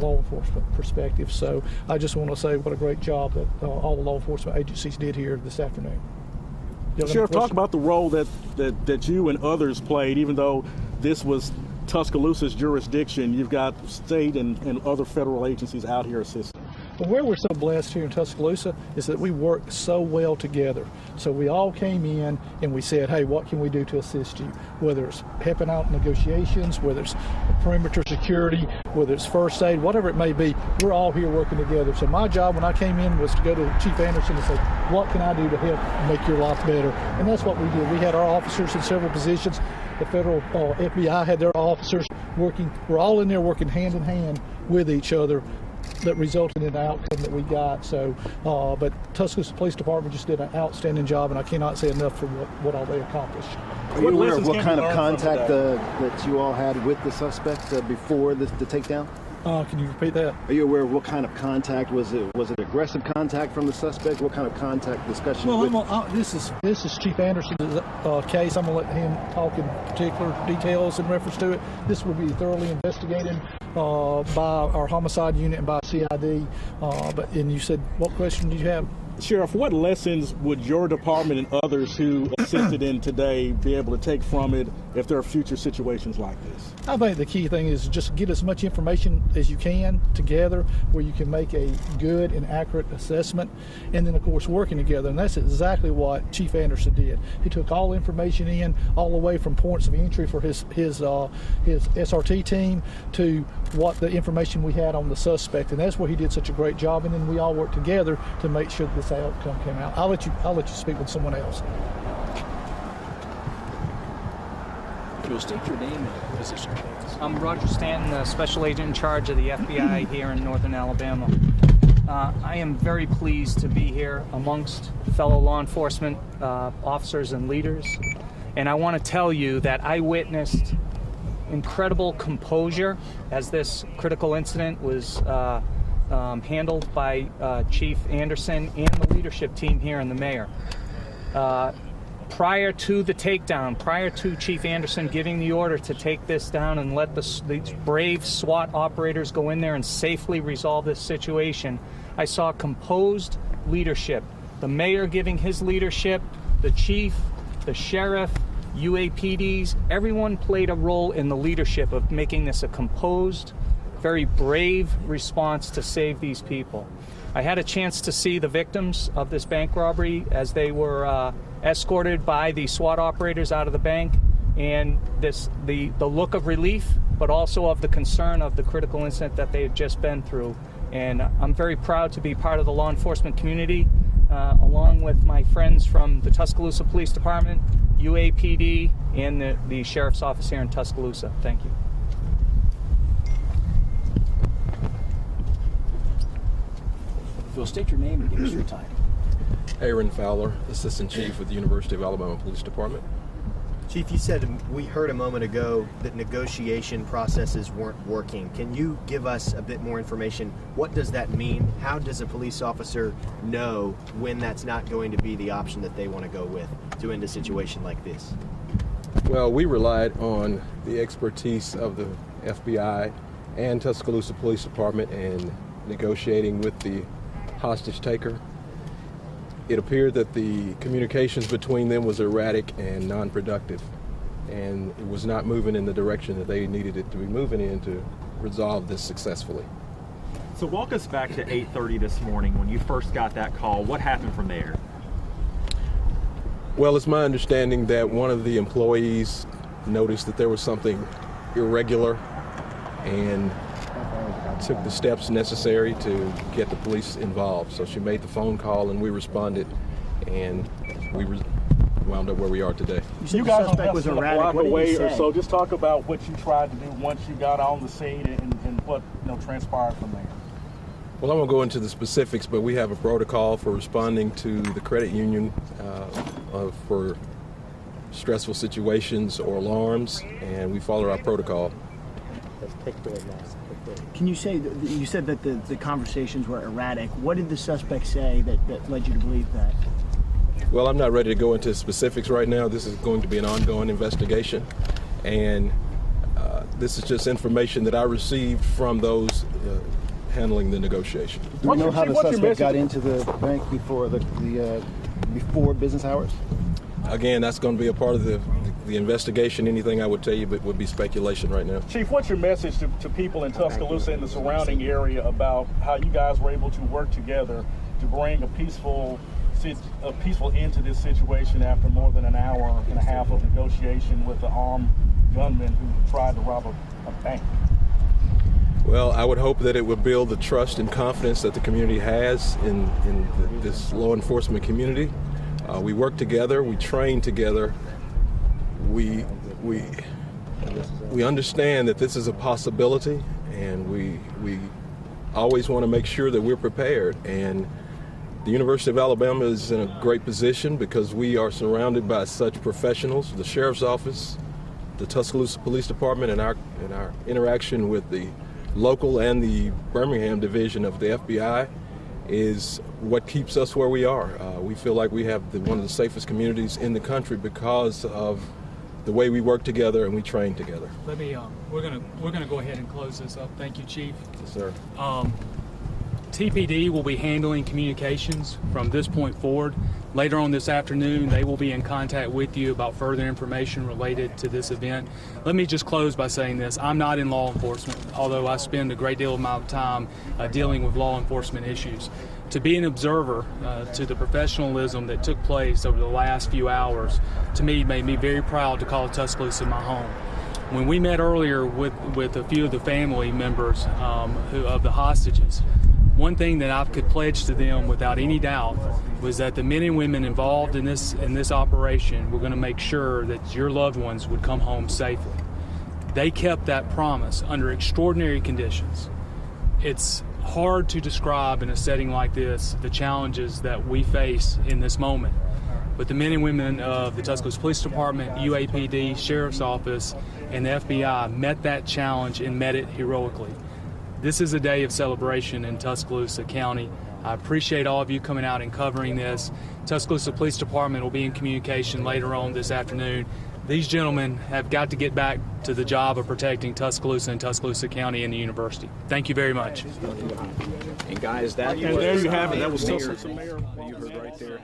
law enforcement perspective. So I just want to say what a great job that all the law enforcement agencies did here this afternoon. Sheriff, talk about the role that you and others played, even though this was Tuscaloosa's jurisdiction. You've got state and other federal agencies out here assisting. Well, where we're so blessed here in Tuscaloosa is that we work so well together. So we all came in and we said, hey, what can we do to assist you? Whether it's helping out negotiations, whether it's perimeter security, whether it's first aid, whatever it may be, we're all here working together. So my job when I came in was to go to Chief Anderson and say, what can I do to help make your life better? And that's what we did. We had our officers in several positions. The federal FBI had their officers working. We're all in there working hand in hand with each other. That resulted in the outcome that we got. So, but Tuscaloosa Police Department just did an outstanding job, and I cannot say enough for what all they accomplished. Are you aware of what kind of contact that you all had with the suspect before the takedown? Can you repeat that? Are you aware of what kind of contact? Was it aggressive contact from the suspect? What kind of contact discussion? Well, this is Chief Anderson's case. I'm going to let him talk in particular details in reference to it. This will be thoroughly investigated by our homicide unit and by CID. And you said, what question do you have? Sheriff, what lessons would your department and others who assisted in today be able to take from it if there are future situations like this? I think the key thing is just get as much information as you can together where you can make a good and accurate assessment, and then of course working together. And that's exactly what Chief Anderson did. He took all information in all the way from points of entry for his SRT team to what the information we had on the suspect, and that's where he did such a great job. And then we all worked together to make sure that this outcome came out. I'll let you speak with someone else. You'll state your name and position, please. I'm Roger Stanton, Special Agent in charge of the FBI here in Northern Alabama. I am very pleased to be here amongst fellow law enforcement officers and leaders. And I want to tell you that I witnessed incredible composure as this critical incident was handled by Chief Anderson and the leadership team here and the mayor. Prior to the takedown, prior to Chief Anderson giving the order to take this down and let these brave SWAT operators go in there and safely resolve this situation, I saw composed leadership. The mayor giving his leadership, the chief, the sheriff, UAPDs, everyone played a role in the leadership of making this a composed, very brave response to save these people. I had a chance to see the victims of this bank robbery as they were escorted by the SWAT operators out of the bank, and the look of relief, but also of the concern of the critical incident that they had just been through. And I'm very proud to be part of the law enforcement community, along with my friends from the Tuscaloosa Police Department, UAPD, and the Sheriff's Office here in Tuscaloosa. Thank you. If you'll state your name and give us your time. Aaron Fowler, Assistant Chief with the University of Alabama Police Department. Chief, you said, we heard a moment ago that negotiation processes weren't working. Can you give us a bit more information? What does that mean? How does a police officer know when that's not going to be the option that they want to go with to end a situation like this? Well, we relied on the expertise of the FBI and Tuscaloosa Police Department in negotiating with the hostage taker. It appeared that the communications between them was erratic and non-productive, and it was not moving in the direction that they needed it to be moving in to resolve this successfully. So walk us back to 8:30 this morning when you first got that call. What happened from there? Well, it's my understanding that one of the employees noticed that there was something irregular and took the steps necessary to get the police involved. So she made the phone call and we responded, and we wound up where we are today. You guys was a block away or so. Just talk about what you tried to do once you got on the scene and what transpired from there. Well, I won't go into the specifics, but we have a protocol for responding to the credit union for stressful situations or alarms, and we follow our protocol. Can you say, you said that the conversations were erratic. What did the suspect say that led you to believe that? Well, I'm not ready to go into specifics right now. This is going to be an ongoing investigation, and this is just information that I received from those handling the negotiation. Do we know how the What's your suspect got message? into the bank before before business hours? Again, that's going to be a part of the investigation. Anything I would tell you but would be speculation right now. Chief, what's your message to people in Tuscaloosa and the surrounding area about how you guys were able to work together to bring a peaceful end to this situation after more than an hour and a half of negotiation with the armed gunman who tried to rob a bank? Well, I would hope that it would build the trust and confidence that the community has in this law enforcement community. We work together, we train together, we understand that this is a possibility, and we always want to make sure that we're prepared. And the University of Alabama is in a great position because we are surrounded by such professionals. The Sheriff's Office, the Tuscaloosa Police Department, and our interaction with the local and the Birmingham division of the FBI is what keeps us where we are. We feel like we have one of the safest communities in the country because of the way we work together and we train together. Let me. We're gonna go ahead and close this up. Thank you, Chief. Yes, sir. TPD will be handling communications from this point forward. Later on this afternoon, they will be in contact with you about further information related to this event. Let me just close by saying this. I'm not in law enforcement, although I spend a great deal of my time dealing with law enforcement issues. To be an observer to the professionalism that took place over the last few hours, to me, made me very proud to call Tuscaloosa my home. When we met earlier with a few of the family members of the hostages, one thing that I could pledge to them without any doubt was that the men and women involved in this operation were going to make sure that your loved ones would come home safely. They kept that promise under extraordinary conditions. It's hard to describe in a setting like this the challenges that we face in this moment. But the men and women of the Tuscaloosa Police Department, UAPD, Sheriff's Office, and the FBI met that challenge and met it heroically. This is a day of celebration in Tuscaloosa County. I appreciate all of you coming out and covering this. Tuscaloosa Police Department will be in communication later on this afternoon. These gentlemen have got to get back to the job of protecting Tuscaloosa and Tuscaloosa County and the university. Thank you very much. And guys, that And there you have it. That was Tuscaloosa Mayor you heard right there.